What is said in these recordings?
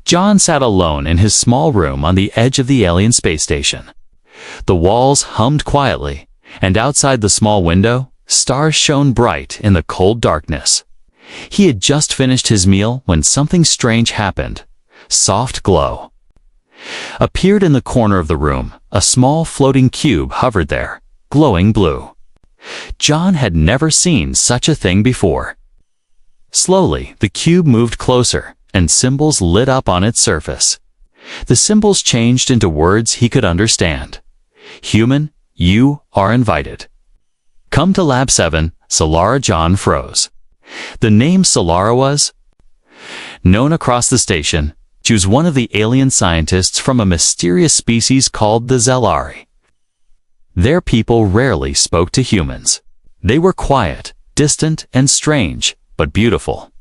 John sat alone in his small room on the edge of the alien space station. The walls hummed quietly, and outside the small window, stars shone bright in the cold darkness. He had just finished his meal when something strange happened. Soft glow appeared in the corner of the room. A small floating cube hovered there, glowing blue. John had never seen such a thing before. Slowly, the cube moved closer, and symbols lit up on its surface. The symbols changed into words he could understand. Human, you are invited. Come to Lab 7, Solara. John froze. The name Solara was known across the station. She was one of the alien scientists from a mysterious species called the Zelari. Their people rarely spoke to humans. They were quiet, distant, and strange, but beautiful.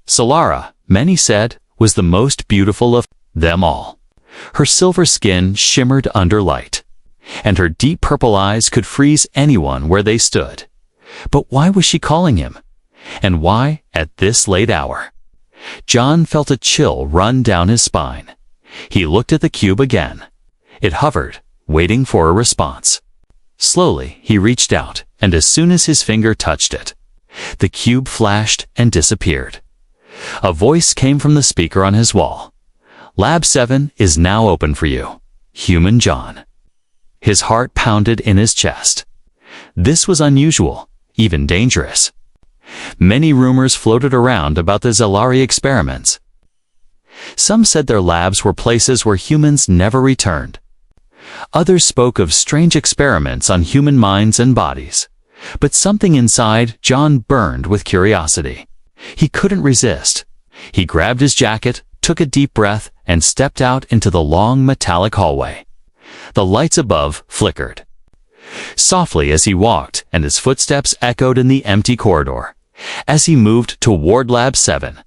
Solara, many said, was the most beautiful of them all. Her silver skin shimmered under light, and her deep purple eyes could freeze anyone where they stood. But why was she calling him? And why at this late hour? John felt a chill run down his spine. He looked at the cube again. It hovered, waiting for a response. Slowly, he reached out, and as soon as his finger touched it, the cube flashed and disappeared. A voice came from the speaker on his wall. Lab 7 is now open for you, Human John. His heart pounded in his chest. This was unusual, even dangerous. Many rumors floated around about the Zelari experiments. Some said their labs were places where humans never returned. Others spoke of strange experiments on human minds and bodies. But something inside John burned with curiosity. He couldn't resist. He grabbed his jacket, took a deep breath, and stepped out into the long metallic hallway. The lights above flickered softly as he walked, and his footsteps echoed in the empty corridor. As he moved toward Lab 7,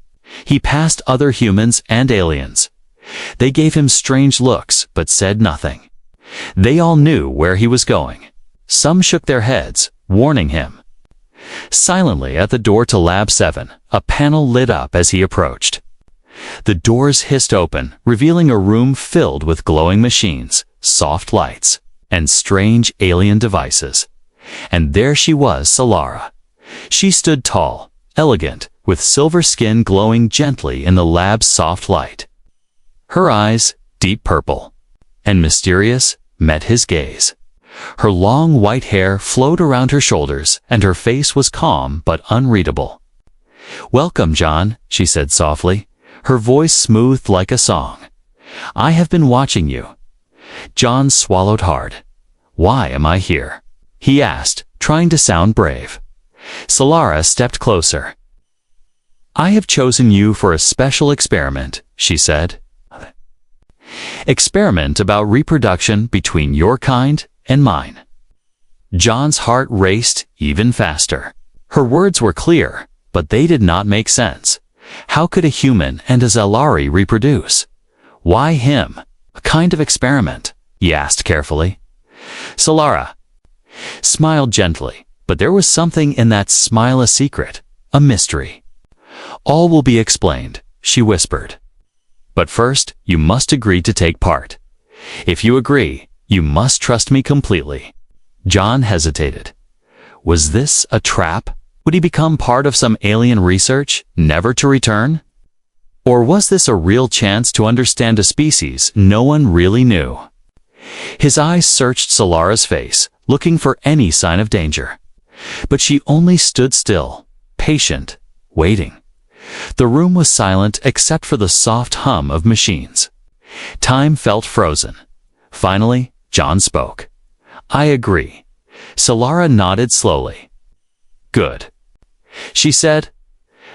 he passed other humans and aliens. They gave him strange looks, but said nothing. They all knew where he was going. Some shook their heads, warning him. Silently at the door to Lab 7, a panel lit up as he approached. The doors hissed open, revealing a room filled with glowing machines, soft lights, and strange alien devices. And there she was, Solara. She stood tall, elegant, with silver skin glowing gently in the lab's soft light. Her eyes, deep purple and mysterious, met his gaze. Her long white hair flowed around her shoulders, and her face was calm but unreadable. Welcome, John, she said softly, her voice smoothed like a song. I have been watching you. John swallowed hard. Why am I here? He asked, trying to sound brave. Solara stepped closer. I have chosen you for a special experiment, she said. Experiment about reproduction between your kind and mine. John's heart raced even faster. Her words were clear, but they did not make sense. How could a human and a Zelari reproduce? Why him? A kind of experiment, he asked carefully. Solara smiled gently, but there was something in that smile, a secret, a mystery. All will be explained, she whispered. But first, you must agree to take part. If you agree, you must trust me completely. John hesitated. Was this a trap? Would he become part of some alien research, never to return? Or was this a real chance to understand a species no one really knew? His eyes searched Solara's face, looking for any sign of danger. But she only stood still, patient, waiting. The room was silent except for the soft hum of machines. Time felt frozen. Finally, John spoke. I agree. Solara nodded slowly. Good, she said.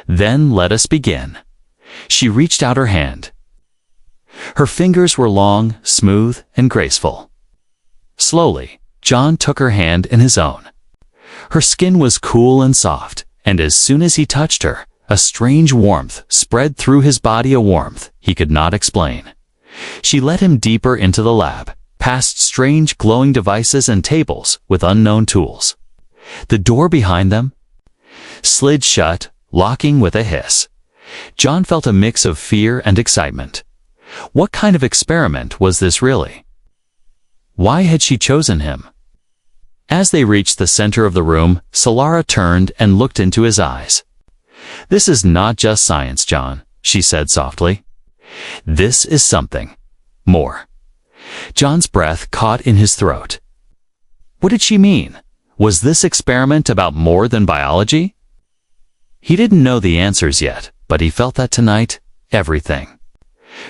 Then let us begin. She reached out her hand. Her fingers were long, smooth, and graceful. Slowly, John took her hand in his own. Her skin was cool and soft, and as soon as he touched her, a strange warmth spread through his body, a warmth he could not explain. She led him deeper into the lab, past strange glowing devices and tables with unknown tools. The door behind them slid shut, locking with a hiss. John felt a mix of fear and excitement. What kind of experiment was this really? Why had she chosen him? As they reached the center of the room, Solara turned and looked into his eyes. "This is not just science, John," she said softly. "This is something more." John's breath caught in his throat. What did she mean? Was this experiment about more than biology? He didn't know the answers yet, but he felt that tonight, everything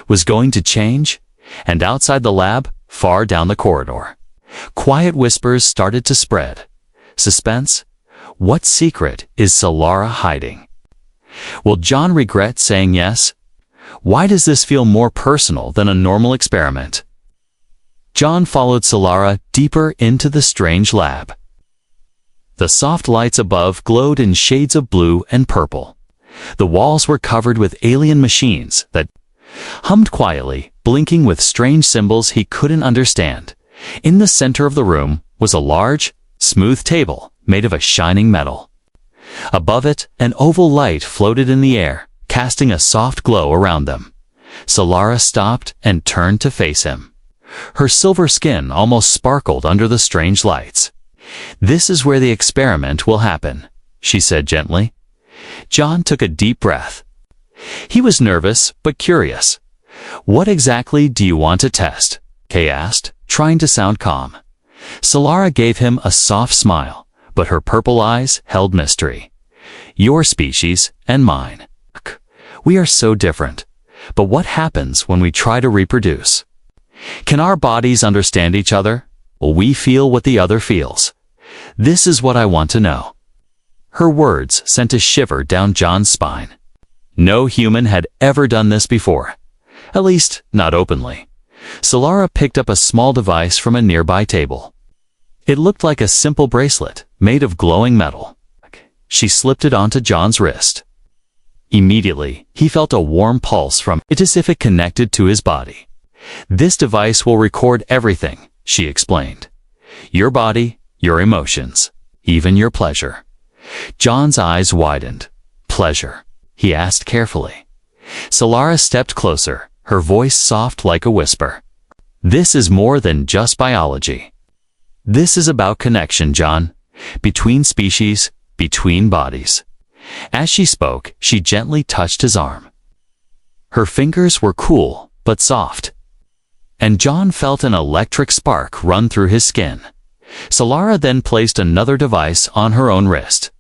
was going to change. And outside the lab, far down the corridor, quiet whispers started to spread. Suspense? What secret is Solara hiding? Will John regret saying yes? Why does this feel more personal than a normal experiment? John followed Solara deeper into the strange lab. The soft lights above glowed in shades of blue and purple. The walls were covered with alien machines that hummed quietly, blinking with strange symbols he couldn't understand. In the center of the room was a large, smooth table made of a shining metal. Above it, an oval light floated in the air, casting a soft glow around them. Solara stopped and turned to face him. Her silver skin almost sparkled under the strange lights. "This is where the experiment will happen," she said gently. John took a deep breath. He was nervous but curious. "What exactly do you want to test?" Kay asked, trying to sound calm. Solara gave him a soft smile, but her purple eyes held mystery. "Your species and mine. We are so different. But what happens when we try to reproduce? Can our bodies understand each other? Will we feel what the other feels? This is what I want to know." Her words sent a shiver down John's spine. No human had ever done this before. At least, not openly. Solara picked up a small device from a nearby table. It looked like a simple bracelet, made of glowing metal. She slipped it onto John's wrist. Immediately, he felt a warm pulse from it as if it connected to his body. "This device will record everything," she explained. "Your body, your emotions, even your pleasure." John's eyes widened. "Pleasure?" he asked carefully. Solara stepped closer, her voice soft like a whisper. "This is more than just biology. This is about connection, John. Between species, between bodies." As she spoke, she gently touched his arm. Her fingers were cool, but soft. And John felt an electric spark run through his skin. Solara then placed another device on her own wrist.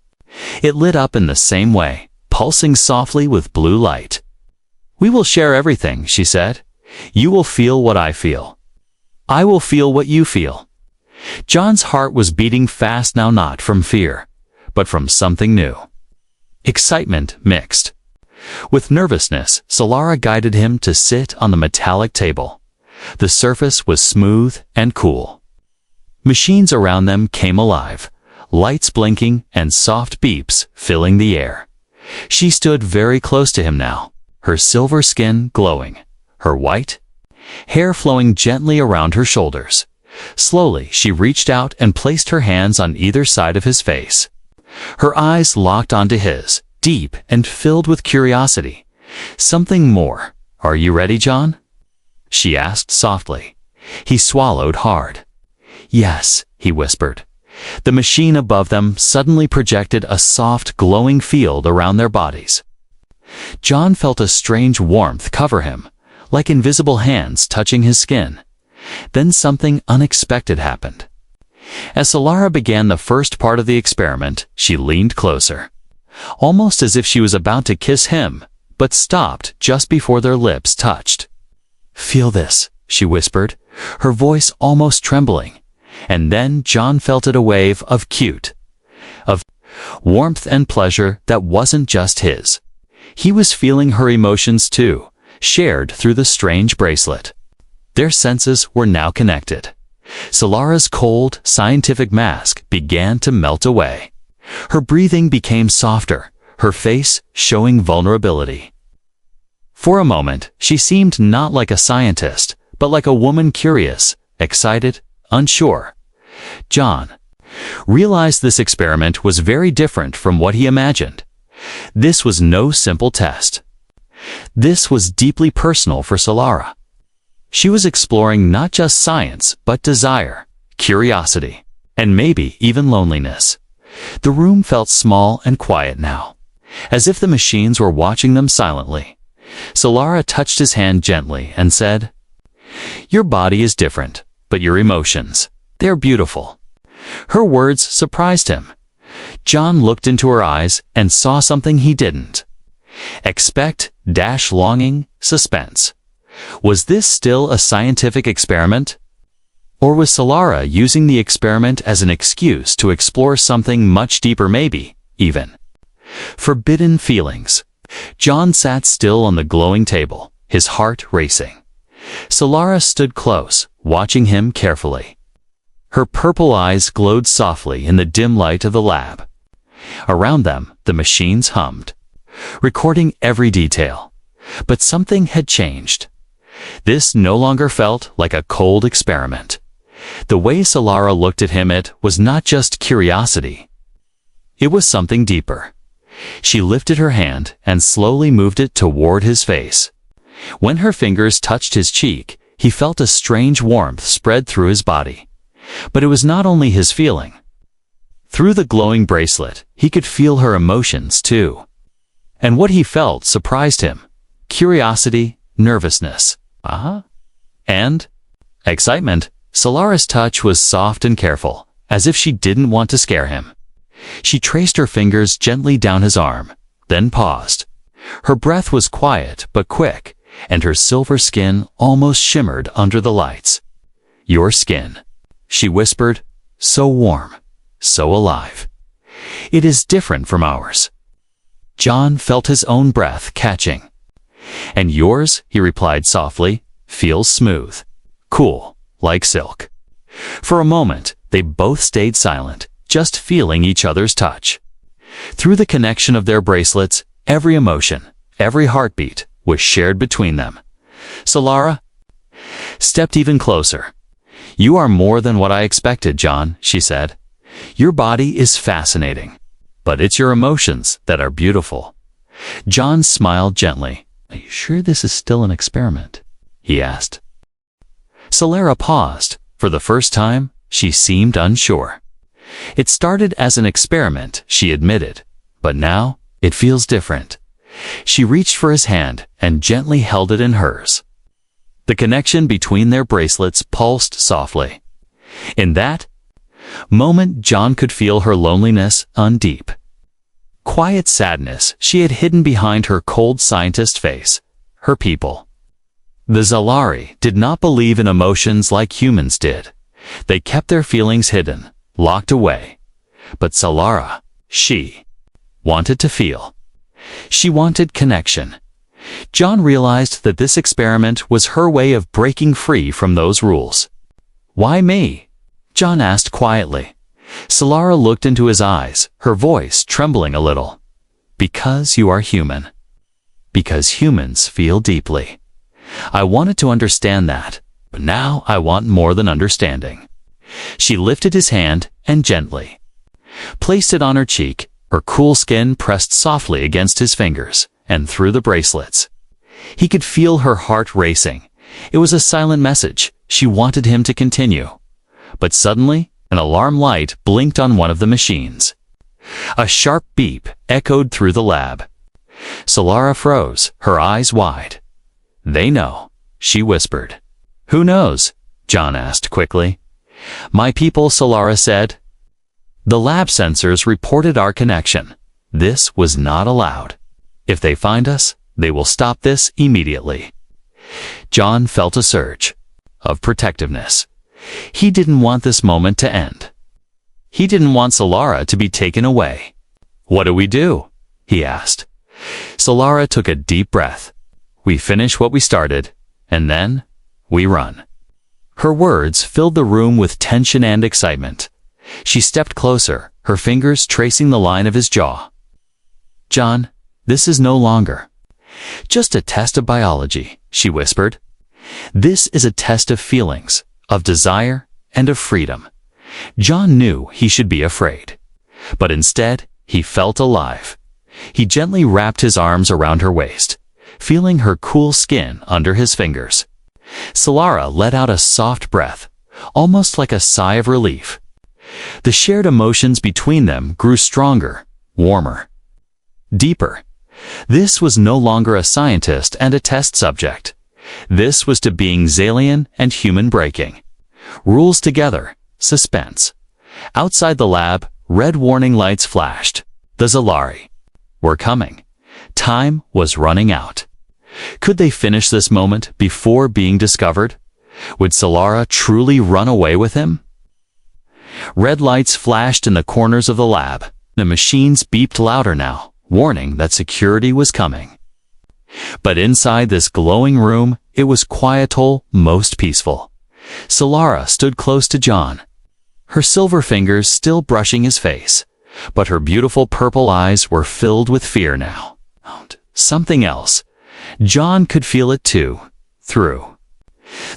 It lit up in the same way, pulsing softly with blue light. "We will share everything," she said. "You will feel what I feel. I will feel what you feel." John's heart was beating fast now, not from fear, but from something new. Excitement mixed with nervousness. Solara guided him to sit on the metallic table. The surface was smooth and cool. Machines around them came alive, lights blinking and soft beeps filling the air. She stood very close to him now, her silver skin glowing, her white hair flowing gently around her shoulders. Slowly, she reached out and placed her hands on either side of his face. Her eyes locked onto his, deep and filled with curiosity. "Something more. Are you ready, John?" she asked softly. He swallowed hard. "Yes," he whispered. The machine above them suddenly projected a soft, glowing field around their bodies. John felt a strange warmth cover him, like invisible hands touching his skin. Then something unexpected happened. As Solara began the first part of the experiment, she leaned closer, almost as if she was about to kiss him, but stopped just before their lips touched. "Feel this," she whispered, her voice almost trembling. And then John felt it, a wave of warmth and pleasure that wasn't just his. He was feeling her emotions too, shared through the strange bracelet. Their senses were now connected. Solara's cold, scientific mask began to melt away. Her breathing became softer, her face showing vulnerability. For a moment, she seemed not like a scientist, but like a woman curious, excited, unsure. John realized this experiment was very different from what he imagined. This was no simple test. This was deeply personal for Solara. She was exploring not just science, but desire, curiosity, and maybe even loneliness. The room felt small and quiet now, as if the machines were watching them silently. Solara touched his hand gently and said, "Your body is different, but your emotions, they're beautiful." Her words surprised him. John looked into her eyes and saw something he didn't expect, longing, suspense. Was this still a scientific experiment? Or was Solara using the experiment as an excuse to explore something much deeper, maybe, even forbidden feelings? John sat still on the glowing table, his heart racing. Solara stood close, watching him carefully. Her purple eyes glowed softly in the dim light of the lab. Around them, the machines hummed, recording every detail. But something had changed. This no longer felt like a cold experiment. The way Solara looked at him, it was not just curiosity. It was something deeper. She lifted her hand and slowly moved it toward his face. When her fingers touched his cheek, he felt a strange warmth spread through his body. But it was not only his feeling. Through the glowing bracelet, he could feel her emotions too. And what he felt surprised him. Curiosity, nervousness, and excitement. Solara's touch was soft and careful, as if she didn't want to scare him. She traced her fingers gently down his arm, then paused. Her breath was quiet but quick, and her silver skin almost shimmered under the lights. "Your skin," she whispered, "so warm, so alive. It is different from ours." John felt his own breath catching. "And yours," he replied softly, "feels smooth, cool, like silk." For a moment, they both stayed silent, just feeling each other's touch. Through the connection of their bracelets, every emotion, every heartbeat was shared between them. Solara stepped even closer. "You are more than what I expected, John," she said. "Your body is fascinating, but it's your emotions that are beautiful." John smiled gently. "Are you sure this is still an experiment?" he asked. Solara paused. For the first time, she seemed unsure. "It started as an experiment," she admitted, "but now it feels different." She reached for his hand and gently held it in hers. The connection between their bracelets pulsed softly. In that moment, John could feel her loneliness undeep. Quiet sadness she had hidden behind her cold scientist face. Her people. The Zalari did not believe in emotions like humans did. They kept their feelings hidden, locked away. But Solara, she wanted to feel. She wanted connection. John realized that this experiment was her way of breaking free from those rules. "Why me?" John asked quietly. Solara looked into his eyes, her voice trembling a little. "Because you are human. Because humans feel deeply. I wanted to understand that, but now I want more than understanding." She lifted his hand and gently placed it on her cheek. Her cool skin pressed softly against his fingers and through the bracelets. He could feel her heart racing. It was a silent message. She wanted him to continue. But suddenly, an alarm light blinked on one of the machines. A sharp beep echoed through the lab. Solara froze, her eyes wide. "They know," she whispered. "Who knows?" John asked quickly. "My people," Solara said. "The lab sensors reported our connection. This was not allowed. If they find us, they will stop this immediately." John felt a surge of protectiveness. He didn't want this moment to end. He didn't want Solara to be taken away. "What do we do?" he asked. Solara took a deep breath. "We finish what we started, and then we run." Her words filled the room with tension and excitement. She stepped closer, her fingers tracing the line of his jaw. "John, this is no longer just a test of biology," she whispered. "This is a test of feelings, of desire, and of freedom." John knew he should be afraid, but instead he felt alive. He gently wrapped his arms around her waist. feeling her cool skin under his fingers. Solara let out a soft breath, almost like a sigh of relief. The shared emotions between them grew stronger, warmer, deeper. This was no longer a scientist and a test subject. This was to being Xalian and human breaking. Rules together, suspense. Outside the lab, red warning lights flashed. The Zalari were coming. Time was running out. Could they finish this moment before being discovered? Would Solara truly run away with him? Red lights flashed in the corners of the lab. The machines beeped louder now, warning that security was coming. But inside this glowing room, it was quietly most peaceful. Solara stood close to John, her silver fingers still brushing his face, but her beautiful purple eyes were filled with fear now. Something else. John could feel it too, through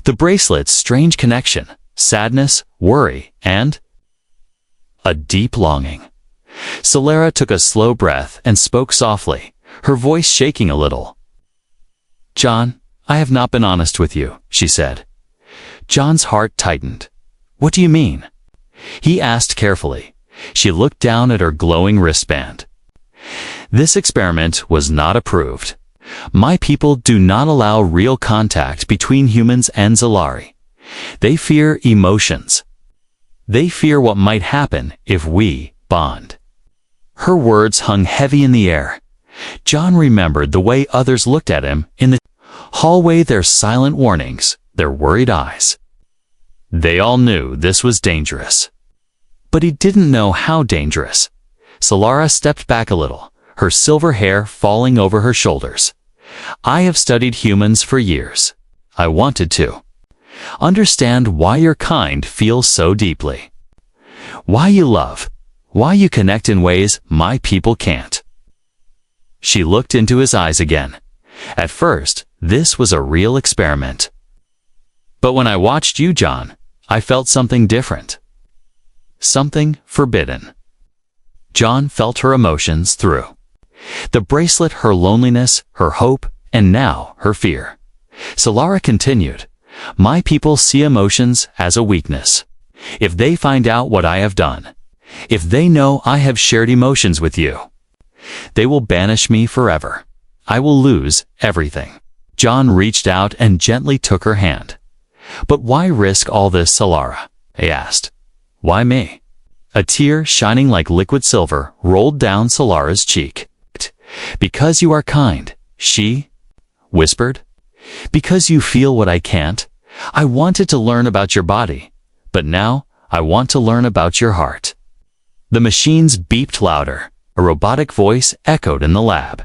the bracelet's strange connection, sadness, worry, and a deep longing. Solara took a slow breath and spoke softly, her voice shaking a little. "John, I have not been honest with you," she said. John's heart tightened. "What do you mean?" He asked carefully. She looked down at her glowing wristband. "This experiment was not approved. My people do not allow real contact between humans and Zalari. They fear emotions. They fear what might happen if we bond." Her words hung heavy in the air. John remembered the way others looked at him in the hallway, their silent warnings, their worried eyes. They all knew this was dangerous. But he didn't know how dangerous. Solara stepped back a little, her silver hair falling over her shoulders. "I have studied humans for years. I wanted to understand why your kind feels so deeply. Why you love. Why you connect in ways my people can't." She looked into his eyes again. At first, this was a real experiment. "But when I watched you, John, I felt something different. Something forbidden." John felt her emotions through the bracelet, her loneliness, her hope, and now her fear. Solara continued, "My people see emotions as a weakness. If they find out what I have done, if they know I have shared emotions with you, they will banish me forever. I will lose everything." John reached out and gently took her hand. "But why risk all this, Solara?" he asked. "Why me?" A tear shining like liquid silver rolled down Solara's cheek. "Because you are kind," she whispered. "Because you feel what I can't. I wanted to learn about your body, but now I want to learn about your heart." The machines beeped louder. A robotic voice echoed in the lab.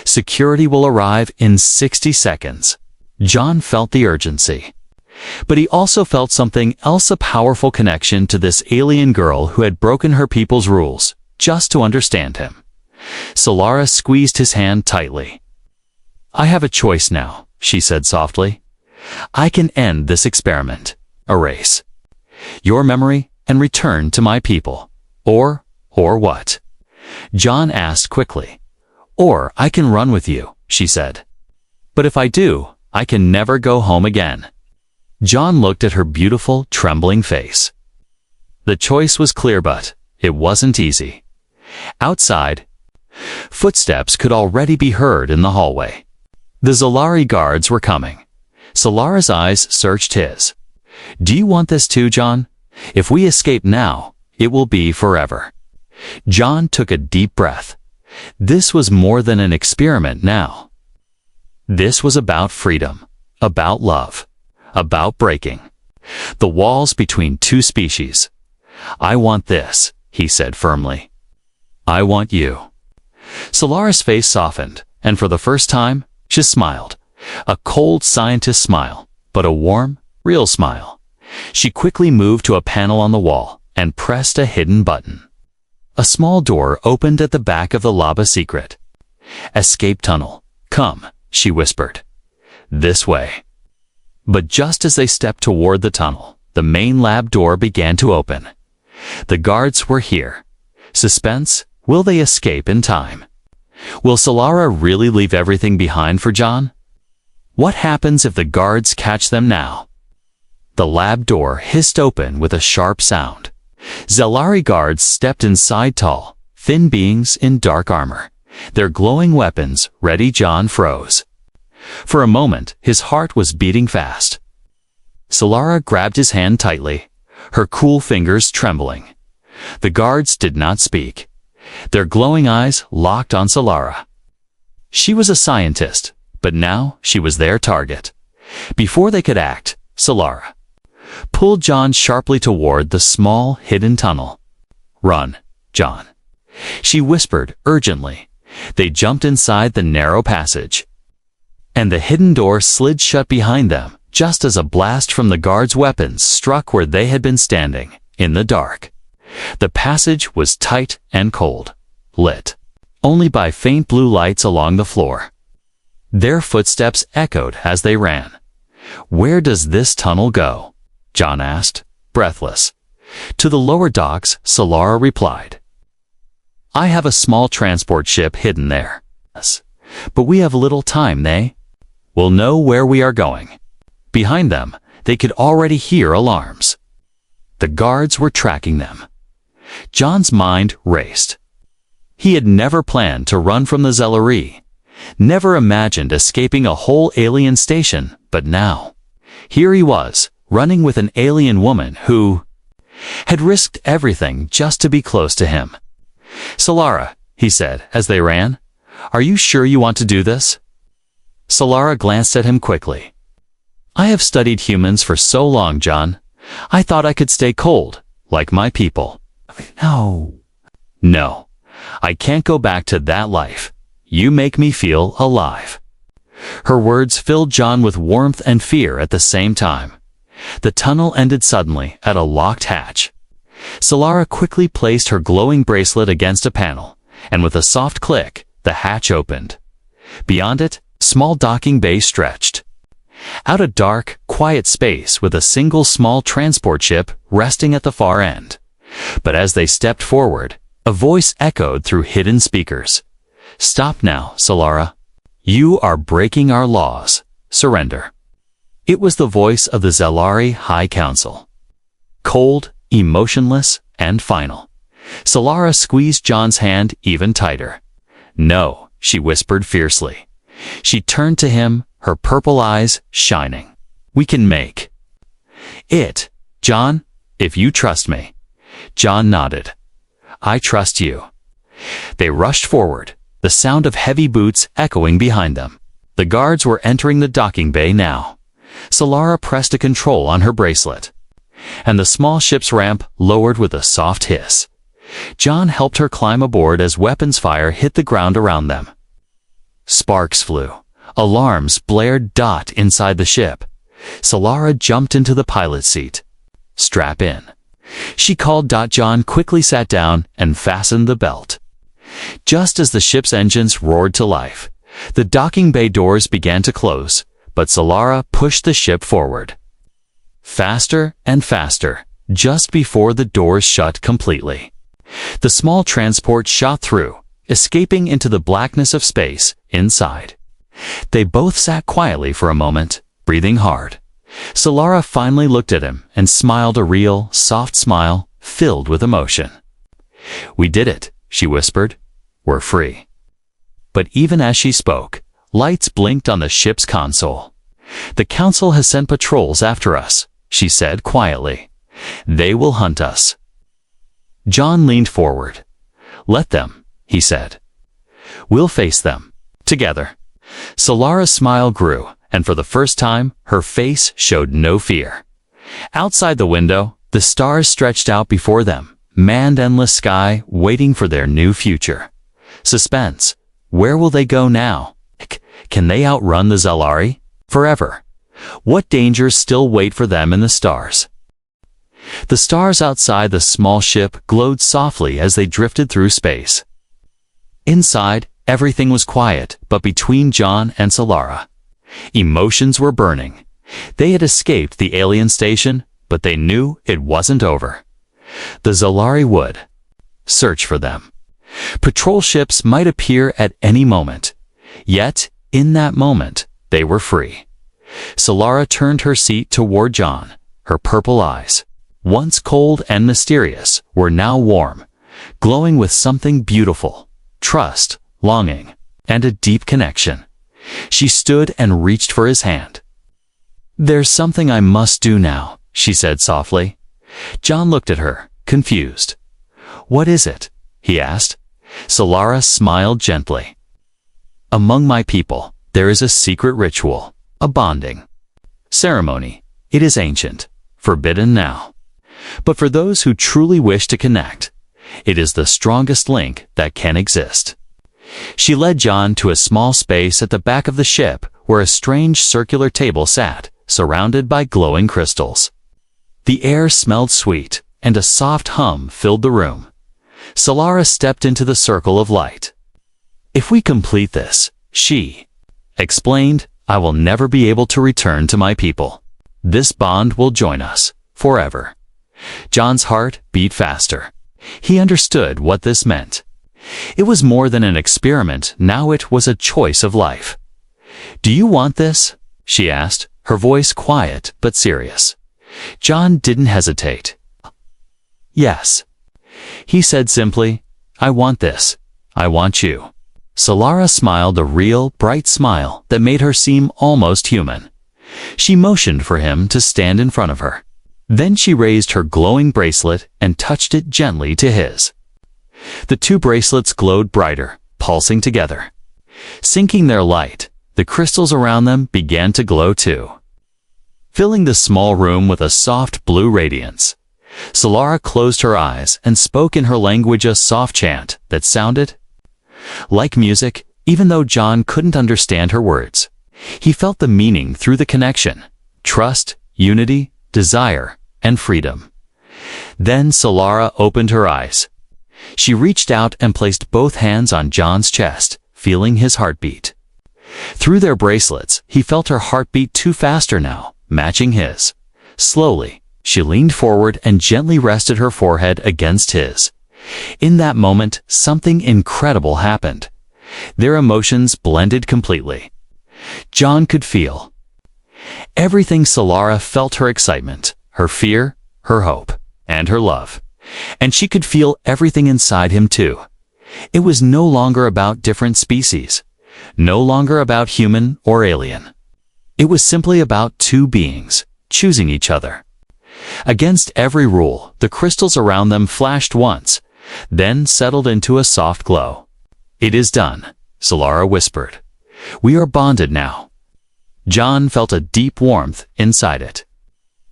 "Security will arrive in 60 seconds. John felt the urgency. But he also felt something else, a powerful connection to this alien girl who had broken her people's rules, just to understand him. Solara squeezed his hand tightly. "I have a choice now," she said softly. "I can end this experiment, erase your memory, and return to my people. Or what?" John asked quickly. "Or I can run with you," she said. "But if I do, I can never go home again." John looked at her beautiful, trembling face. The choice was clear, but it wasn't easy. Outside, footsteps could already be heard in the hallway. The Zalari guards were coming. Solara's eyes searched his. "Do you want this too, John? If we escape now, it will be forever." John took a deep breath. This was more than an experiment now. This was about freedom, about love, about breaking the walls between two species. "I want this," he said firmly. "I want you." Solara's face softened, and for the first time, she smiled. A cold scientist smile, but a warm, real smile. She quickly moved to a panel on the wall and pressed a hidden button. A small door opened at the back of the lab secret. "Escape tunnel. Come," she whispered. "This way." But just as they stepped toward the tunnel, the main lab door began to open. The guards were here. Suspense. Will they escape in time? Will Solara really leave everything behind for John? What happens if the guards catch them now? The lab door hissed open with a sharp sound. Zelari guards stepped inside, tall, thin beings in dark armor. Their glowing weapons ready. John froze. For a moment, his heart was beating fast. Solara grabbed his hand tightly, her cool fingers trembling. The guards did not speak. Their glowing eyes locked on Solara. She was a scientist, but now she was their target. Before they could act, Solara pulled John sharply toward the small, hidden tunnel. "Run, John," she whispered urgently. They jumped inside the narrow passage, and the hidden door slid shut behind them just as a blast from the guards' weapons struck where they had been standing, in the dark. The passage was tight and cold, lit only by faint blue lights along the floor. Their footsteps echoed as they ran. "Where does this tunnel go?" John asked, breathless. "To the lower docks," Solara replied. "I have a small transport ship hidden there. But we have little time. They will know where we are going." Behind them, they could already hear alarms. The guards were tracking them. John's mind raced. He had never planned to run from the Zelari, never imagined escaping a whole alien station, but now, here he was, running with an alien woman who had risked everything just to be close to him. "Solara," he said as they ran, "are you sure you want to do this?" Solara glanced at him quickly. "I have studied humans for so long, John. I thought I could stay cold, like my people." No, I can't go back to that life. You make me feel alive." Her words filled John with warmth and fear at the same time. The tunnel ended suddenly at a locked hatch. Solara quickly placed her glowing bracelet against a panel, and with a soft click, the hatch opened. Beyond it, small docking bay stretched out, a dark, quiet space with a single small transport ship resting at the far end. But as they stepped forward, a voice echoed through hidden speakers. "Stop now, Solara. You are breaking our laws. Surrender." It was the voice of the Zelari High Council. Cold, emotionless, and final. Solara squeezed John's hand even tighter. "No," she whispered fiercely. She turned to him, her purple eyes shining. "We can make it, John, if you trust me." John nodded. "I trust you." They rushed forward, the sound of heavy boots echoing behind them. The guards were entering the docking bay now. Solara pressed a control on her bracelet, and the small ship's ramp lowered with a soft hiss. John helped her climb aboard as weapons fire hit the ground around them. Sparks flew. Alarms blared inside the ship. Solara jumped into the pilot's seat. "Strap in," she called. John quickly sat down and fastened the belt. Just as the ship's engines roared to life, the docking bay doors began to close, but Solara pushed the ship forward. Faster and faster, just before the doors shut completely. The small transport shot through, escaping into the blackness of space inside. They both sat quietly for a moment, breathing hard. Solara finally looked at him and smiled, a real, soft smile filled with emotion. "We did it," she whispered. "We're free." But even as she spoke, lights blinked on the ship's console. "The Council has sent patrols after us," she said quietly. "They will hunt us." John leaned forward. "Let them," he said. "We'll face them together." Solara's smile grew, and for the first time, her face showed no fear. Outside the window, the stars stretched out before them, manned endless sky waiting for their new future. Suspense. Where will they go now? Can they outrun the Zelari? Forever. What dangers still wait for them in the stars? The stars outside the small ship glowed softly as they drifted through space. Inside, everything was quiet, but between John and Solara, emotions were burning. They had escaped the alien station, but they knew it wasn't over. The Zelari would search for them. Patrol ships might appear at any moment, yet, in that moment, they were free. Solara turned her seat toward John. Her purple eyes, once cold and mysterious, were now warm, glowing with something beautiful, trust, longing, and a deep connection. She stood and reached for his hand. "There's something I must do now," she said softly. John looked at her, confused. "What is it?" he asked. Solara smiled gently. "Among my people, there is a secret ritual, a bonding ceremony. It is ancient, forbidden now. But for those who truly wish to connect, it is the strongest link that can exist." She led John to a small space at the back of the ship where a strange circular table sat, surrounded by glowing crystals. The air smelled sweet, and a soft hum filled the room. Solara stepped into the circle of light. "If we complete this," she explained, "I will never be able to return to my people. This bond will join us, forever." John's heart beat faster. He understood what this meant. It was more than an experiment, now it was a choice of life. "Do you want this?" she asked, her voice quiet but serious. John didn't hesitate. "Yes," he said simply. "I want this. I want you." Solara smiled a real, bright smile that made her seem almost human. She motioned for him to stand in front of her. Then she raised her glowing bracelet and touched it gently to his. The two bracelets glowed brighter, pulsing together. Sinking their light, the crystals around them began to glow too, filling the small room with a soft blue radiance. Solara closed her eyes and spoke in her language a soft chant that sounded like music, even though John couldn't understand her words. He felt the meaning through the connection: trust, unity, desire, and freedom. Then Solara opened her eyes. She reached out and placed both hands on John's chest, feeling his heartbeat. Through their bracelets, he felt her heartbeat too faster now, matching his. Slowly, she leaned forward and gently rested her forehead against his. In that moment, something incredible happened. Their emotions blended completely. John could feel everything. Solara felt her excitement, her fear, her hope, and her love. And she could feel everything inside him too. It was no longer about different species, no longer about human or alien. It was simply about two beings, choosing each other. Against every rule, the crystals around them flashed once, then settled into a soft glow. "It is done," Solara whispered. "We are bonded now." John felt a deep warmth inside it,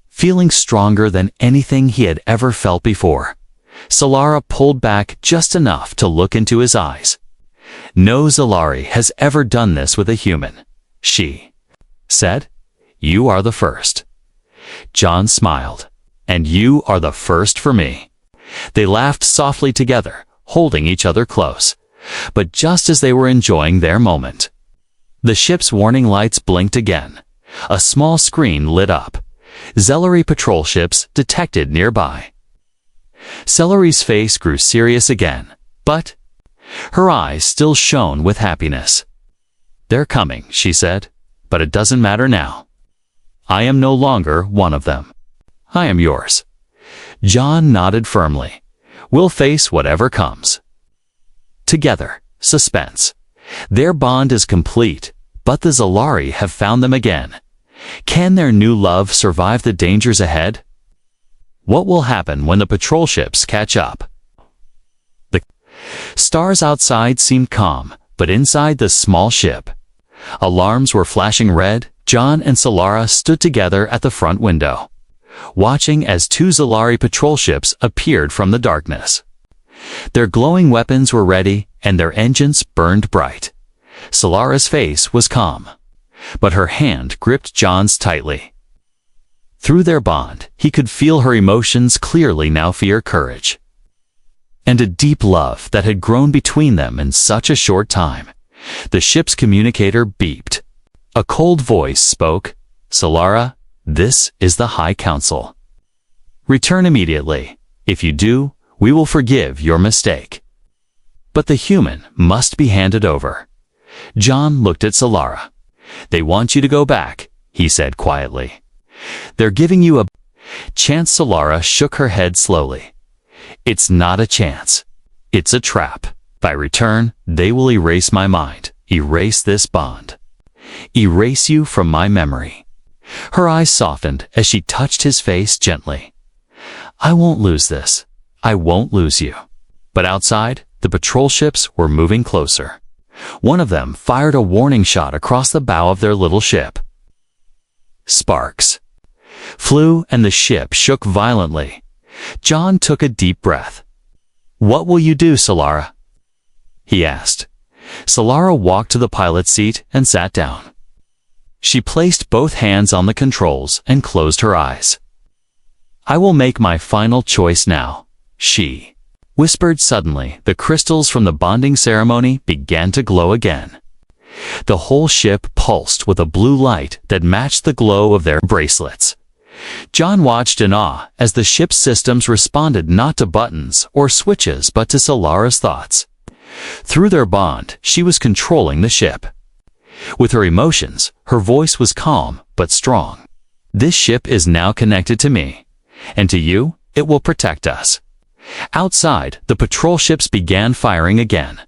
feeling stronger than anything he had ever felt before. Solara pulled back just enough to look into his eyes. "No Zalari has ever done this with a human," she said. "You are the first." John smiled. "And you are the first for me." They laughed softly together, holding each other close. But just as they were enjoying their moment, the ship's warning lights blinked again. A small screen lit up. Zelari patrol ships detected nearby. Zelari's face grew serious again, but her eyes still shone with happiness. "They're coming," she said, "but it doesn't matter now. I am no longer one of them. I am yours." John nodded firmly. "We'll face whatever comes together." Suspense. Their bond is complete, but the Zalari have found them again. Can their new love survive the dangers ahead? What will happen when the patrol ships catch up? The stars outside seemed calm, but inside the small ship, alarms were flashing red. John and Solara stood together at the front window, watching as two Zalari patrol ships appeared from the darkness. Their glowing weapons were ready, and their engines burned bright. Solara's face was calm, but her hand gripped John's tightly. Through their bond, he could feel her emotions clearly now: fear, courage, and a deep love that had grown between them in such a short time. The ship's communicator beeped. A cold voice spoke. "Solara, this is the High Council. Return immediately. If you do, we will forgive your mistake." but the human must be handed over. John looked at Solara. "They want you to go back," he said quietly. "They're giving you a chance." Solara shook her head slowly. "It's not a chance. It's a trap. If I return, they will erase my mind, erase this bond, erase you from my memory." Her eyes softened as she touched his face gently. "I won't lose this. I won't lose you." But outside, the patrol ships were moving closer. One of them fired a warning shot across the bow of their little ship. Sparks flew and the ship shook violently. John took a deep breath. "What will you do, Solara?" he asked. Solara walked to the pilot's seat and sat down. She placed both hands on the controls and closed her eyes. "I will make my final choice now," she whispered. Suddenly, the crystals from the bonding ceremony began to glow again. The whole ship pulsed with a blue light that matched the glow of their bracelets. John watched in awe as the ship's systems responded not to buttons or switches but to Solara's thoughts. Through their bond, she was controlling the ship. With her emotions, her voice was calm but strong. "This ship is now connected to me, and to you, it will protect us." Outside, the patrol ships began firing again.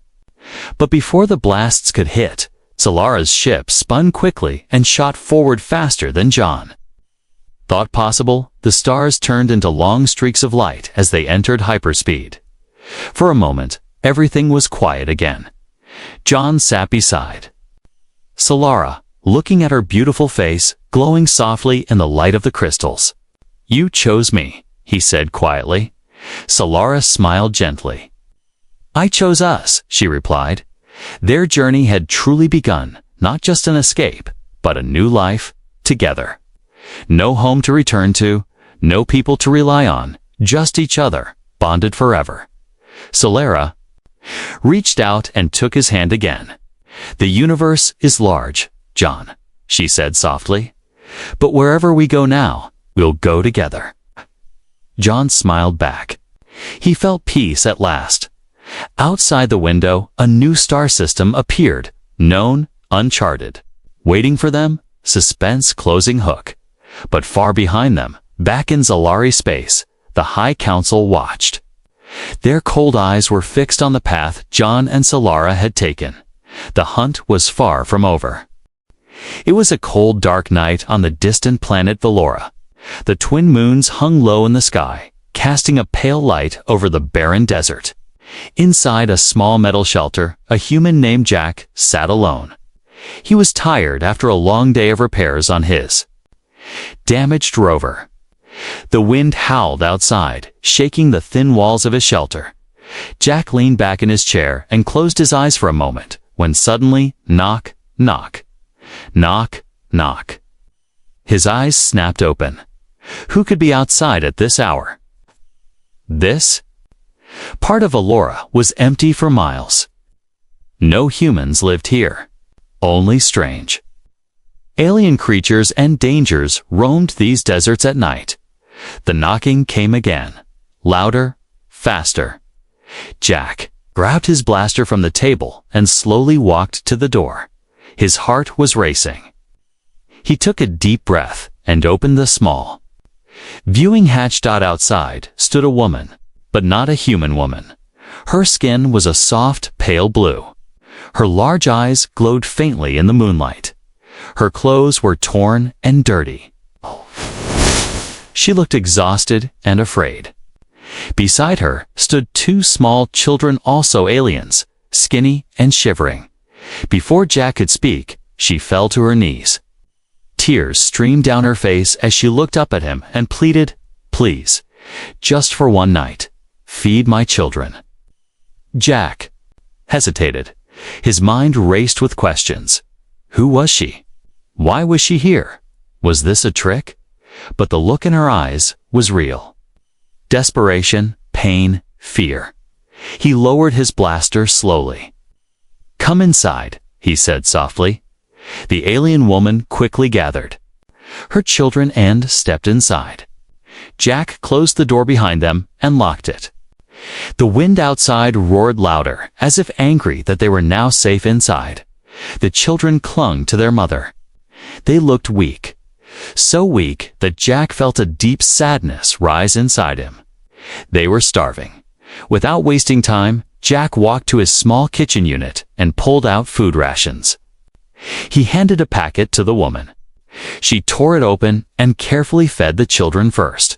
But before the blasts could hit, Solara's ship spun quickly and shot forward faster than John. Thought possible, the stars turned into long streaks of light as they entered hyperspeed. For a moment, everything was quiet again. John sat beside Solara, looking at her beautiful face, glowing softly in the light of the crystals. "You chose me," he said quietly. Solara smiled gently. "I chose us," she replied. Their journey had truly begun, not just an escape, but a new life, together. No home to return to, no people to rely on, just each other, bonded forever. Solara reached out and took his hand again. "The universe is large, John," she said softly. "But wherever we go now, we'll go together." John smiled back. He felt peace at last. Outside the window, a new star system appeared, known, uncharted. Waiting for them, suspense closing hook. But far behind them, back in Zalari space, the High Council watched. Their cold eyes were fixed on the path John and Solara had taken. The hunt was far from over. It was a cold, dark night on the distant planet Valora. The twin moons hung low in the sky, casting a pale light over the barren desert. Inside a small metal shelter, a human named Jack sat alone. He was tired after a long day of repairs on his damaged rover. The wind howled outside, shaking the thin walls of his shelter. Jack leaned back in his chair and closed his eyes for a moment, when suddenly, knock, knock, knock, knock. His eyes snapped open. Who could be outside at this hour? This part of Valora was empty for miles. No humans lived here, only strange alien creatures and dangers roamed these deserts at night. The knocking came again, louder, faster. Jack grabbed his blaster from the table and slowly walked to the door. His heart was racing. He took a deep breath and opened the small viewing hatch. Outside stood a woman, but not a human woman. Her skin was a soft, pale blue. Her large eyes glowed faintly in the moonlight. Her clothes were torn and dirty. She looked exhausted and afraid. Beside her stood two small children, also aliens, skinny and shivering. Before Jack could speak, she fell to her knees. Tears streamed down her face as she looked up at him and pleaded, "Please, just for one night, feed my children." Jack hesitated. His mind raced with questions. Who was she? Why was she here? Was this a trick? But the look in her eyes was real. Desperation, pain, fear. He lowered his blaster slowly. "Come inside," he said softly. The alien woman quickly gathered her children and stepped inside. Jack closed the door behind them and locked it. The wind outside roared louder, as if angry that they were now safe inside. The children clung to their mother. They looked weak, so weak that Jack felt a deep sadness rise inside him. They were starving. Without wasting time, Jack walked to his small kitchen unit and pulled out food rations. He handed a packet to the woman. She tore it open and carefully fed the children first.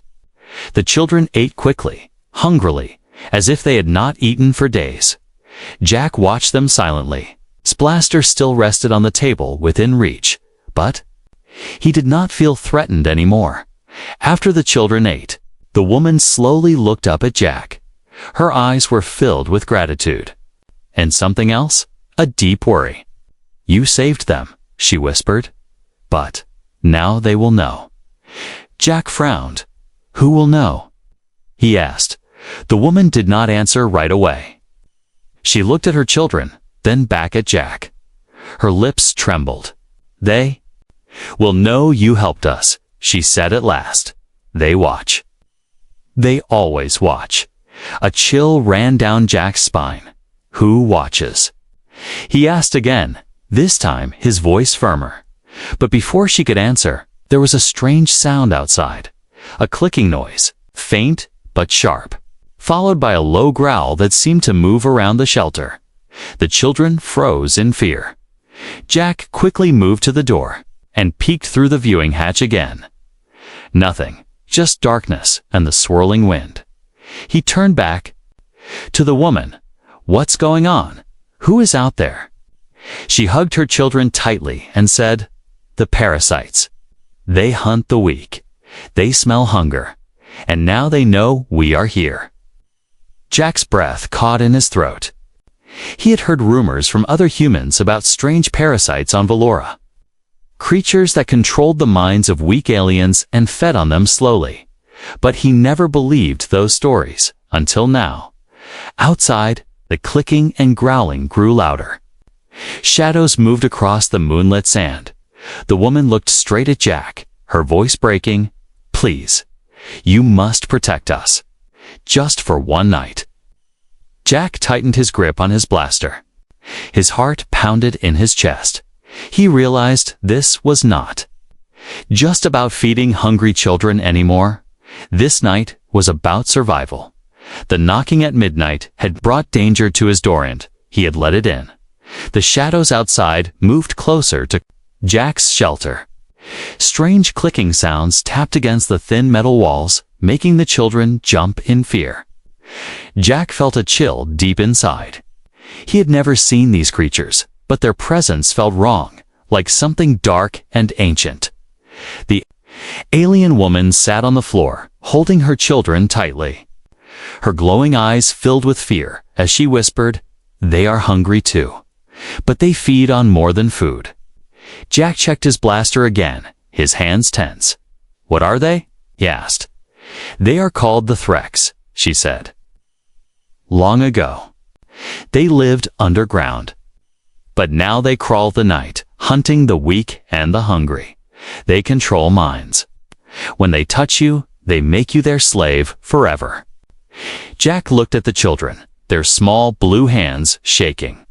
The children ate quickly, hungrily, as if they had not eaten for days. Jack watched them silently. His blaster still rested on the table within reach, but he did not feel threatened anymore. After the children ate, the woman slowly looked up at Jack. Her eyes were filled with gratitude. And something else? A deep worry. "You saved them," she whispered. "But now they will know." Jack frowned. "Who will know?" he asked. The woman did not answer right away. She looked at her children, then back at Jack. Her lips trembled. "They will know you helped us," she said at last. "They watch." They always watch. A chill ran down Jack's spine. "Who watches?" he asked again, this time his voice firmer. But before she could answer, there was a strange sound outside. A clicking noise, faint but sharp, followed by a low growl that seemed to move around the shelter. The children froze in fear. Jack quickly moved to the door and peeked through the viewing hatch again. Nothing, just darkness and the swirling wind. He turned back to the woman. "What's going on? Who is out there?" She hugged her children tightly and said, "The parasites. They hunt the weak. They smell hunger. And now they know we are here." Jack's breath caught in his throat. He had heard rumors from other humans about strange parasites on Valora. Creatures that controlled the minds of weak aliens and fed on them slowly. But he never believed those stories, until now. Outside, the clicking and growling grew louder. Shadows moved across the moonlit sand. The woman looked straight at Jack, her voice breaking. "Please, you must protect us. Just for one night." Jack tightened his grip on his blaster. His heart pounded in his chest. He realized this was not just about feeding hungry children anymore. This night was about survival. The knocking at midnight had brought danger to his door and he had let it in. The shadows outside moved closer to Jack's shelter. Strange clicking sounds tapped against the thin metal walls, making the children jump in fear. Jack felt a chill deep inside. He had never seen these creatures, but their presence felt wrong, like something dark and ancient. The alien woman sat on the floor, holding her children tightly. Her glowing eyes filled with fear as she whispered, "They are hungry too. But they feed on more than food." Jack checked his blaster again, his hands tense. "What are they?" he asked. "They are called the Threx," she said. "Long ago, they lived underground. But now they crawl the night, hunting the weak and the hungry. They control minds. When they touch you, they make you their slave forever." Jack looked at the children, their small blue hands shaking.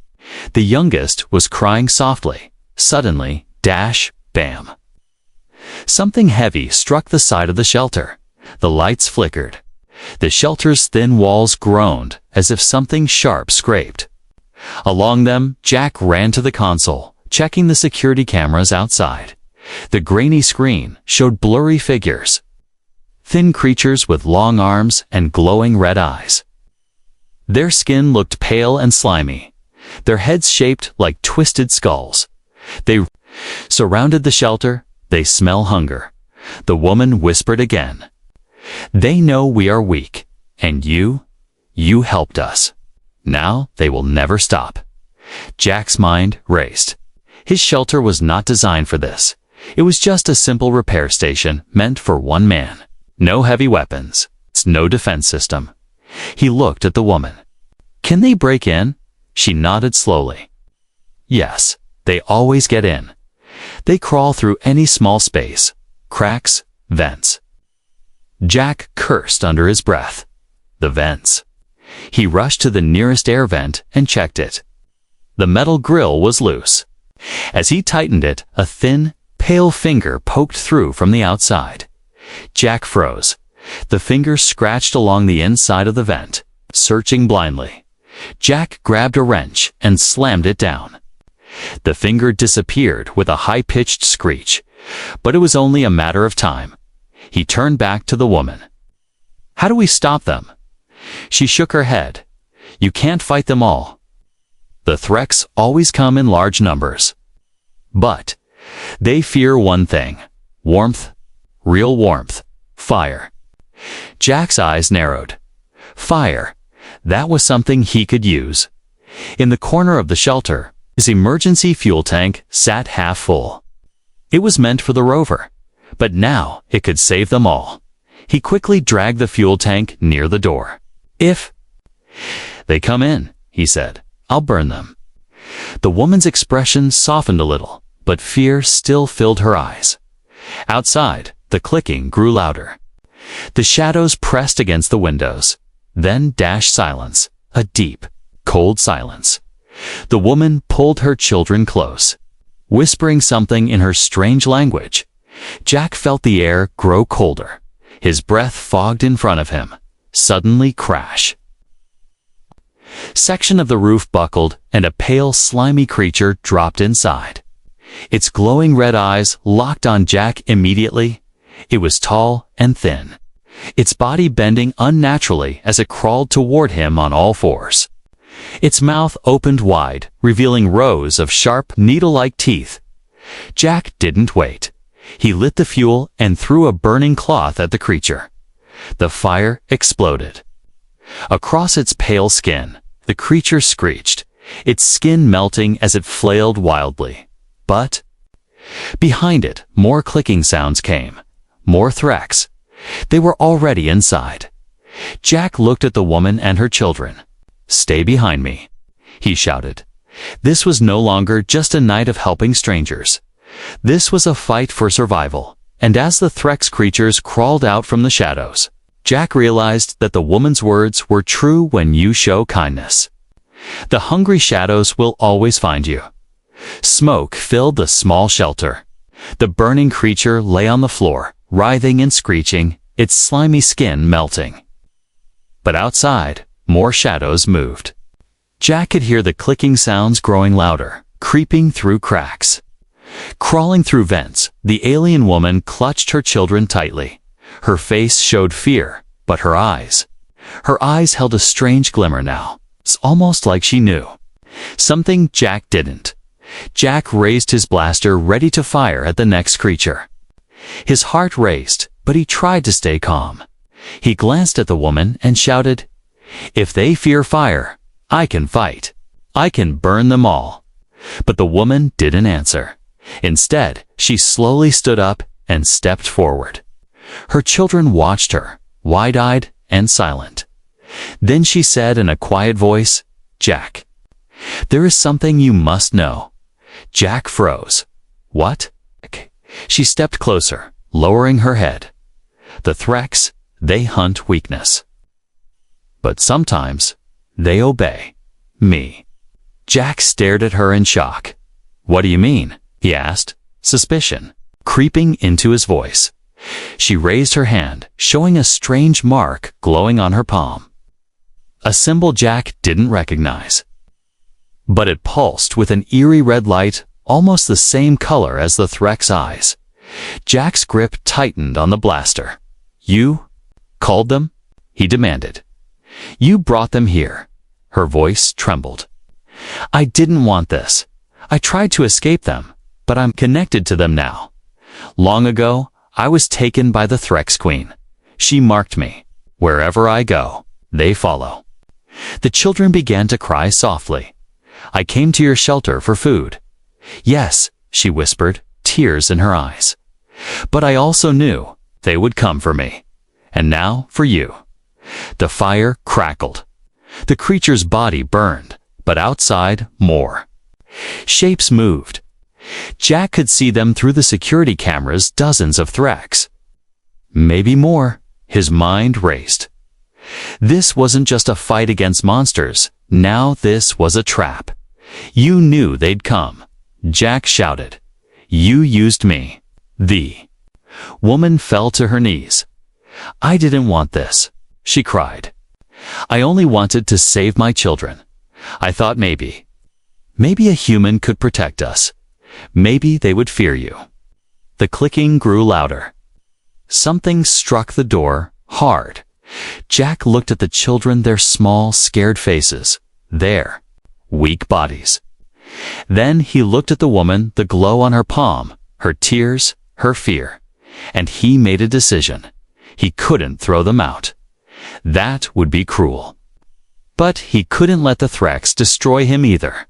The youngest was crying softly. Suddenly, dash, bam. Something heavy struck the side of the shelter. The lights flickered. The shelter's thin walls groaned as if something sharp scraped. Along them, Jack ran to the console, checking the security cameras outside. The grainy screen showed blurry figures. Thin creatures with long arms and glowing red eyes. Their skin looked pale and slimy, their heads shaped like twisted skulls. They surrounded the shelter. "They smell hunger," the woman whispered again. "They know we are weak, and you helped us. Now they will never stop." Jack's mind raced. His shelter was not designed for this. It was just a simple repair station meant for one man. No heavy weapons, no defense system. He looked at the woman. "Can they break in?" She nodded slowly. "Yes, they always get in. They crawl through any small space, cracks, vents." Jack cursed under his breath. The vents. He rushed to the nearest air vent and checked it. The metal grill was loose. As he tightened it, a thin, pale finger poked through from the outside. Jack froze. The finger scratched along the inside of the vent, searching blindly. Jack grabbed a wrench and slammed it down. The finger disappeared with a high-pitched screech, but it was only a matter of time. He turned back to the woman. "How do we stop them?" She shook her head. "You can't fight them all. The Threx always come in large numbers. But they fear one thing: warmth, real warmth, fire." Jack's eyes narrowed. Fire. That was something he could use. In the corner of the shelter, his emergency fuel tank sat half full. It was meant for the rover, but now it could save them all. He quickly dragged the fuel tank near the door. "If they come in," he said, "I'll burn them." The woman's expression softened a little, but fear still filled her eyes. Outside, the clicking grew louder. The shadows pressed against the windows. Then dashed silence, a deep, cold silence. The woman pulled her children close, whispering something in her strange language. Jack felt the air grow colder. His breath fogged in front of him. Suddenly crash. Section of the roof buckled, and a pale, slimy creature dropped inside. Its glowing red eyes locked on Jack immediately. It was tall and thin, its body bending unnaturally as it crawled toward him on all fours. Its mouth opened wide, revealing rows of sharp, needle-like teeth. Jack didn't wait. He lit the fuel and threw a burning cloth at the creature. The fire exploded. Across its pale skin, the creature screeched, its skin melting as it flailed wildly. But behind it, more clicking sounds came. More Threx. They were already inside. Jack looked at the woman and her children. "Stay behind me," he shouted. This was no longer just a night of helping strangers. This was a fight for survival, and as the Threx creatures crawled out from the shadows, Jack realized that the woman's words were true when you show kindness. The hungry shadows will always find you. Smoke filled the small shelter. The burning creature lay on the floor, writhing and screeching, its slimy skin melting. But outside, more shadows moved. Jack could hear the clicking sounds growing louder, creeping through cracks. Crawling through vents, the alien woman clutched her children tightly. Her face showed fear, but her eyes held a strange glimmer now. It's almost like she knew. Something Jack didn't. Jack raised his blaster ready to fire at the next creature. His heart raced, but he tried to stay calm. He glanced at the woman and shouted, "If they fear fire, I can fight. I can burn them all." But the woman didn't answer. Instead, she slowly stood up and stepped forward. Her children watched her, wide-eyed and silent. Then she said in a quiet voice, "Jack, there is something you must know." Jack froze. "What?" She stepped closer, lowering her head. "The Threx, they hunt weakness. But sometimes, they obey me." Jack stared at her in shock. "What do you mean?" he asked, suspicion creeping into his voice. She raised her hand, showing a strange mark glowing on her palm. A symbol Jack didn't recognize. But it pulsed with an eerie red light, almost the same color as the Threx eyes. Jack's grip tightened on the blaster. "You called them?" he demanded. "You brought them here." Her voice trembled. "I didn't want this. I tried to escape them, but I'm connected to them now. Long ago, I was taken by the Threx Queen. She marked me. Wherever I go, they follow." The children began to cry softly. "I came to your shelter for food." "Yes," she whispered, tears in her eyes. "But I also knew they would come for me. And now for you." The fire crackled. The creature's body burned, but outside, more. Shapes moved. Jack could see them through the security cameras, dozens of Threx. Maybe more. His mind raced. This wasn't just a fight against monsters. Now this was a trap. You knew they'd come. Jack shouted. You used me. The woman fell to her knees. I didn't want this, she cried. I only wanted to save my children. I thought maybe a human could protect us. Maybe they would fear you. The clicking grew louder. Something struck the door hard. Jack looked at the children, their small, scared faces, their weak bodies. Then he looked at the woman, the glow on her palm, her tears, her fear, and he made a decision. He couldn't throw them out. That would be cruel. But he couldn't let the Threx destroy him either.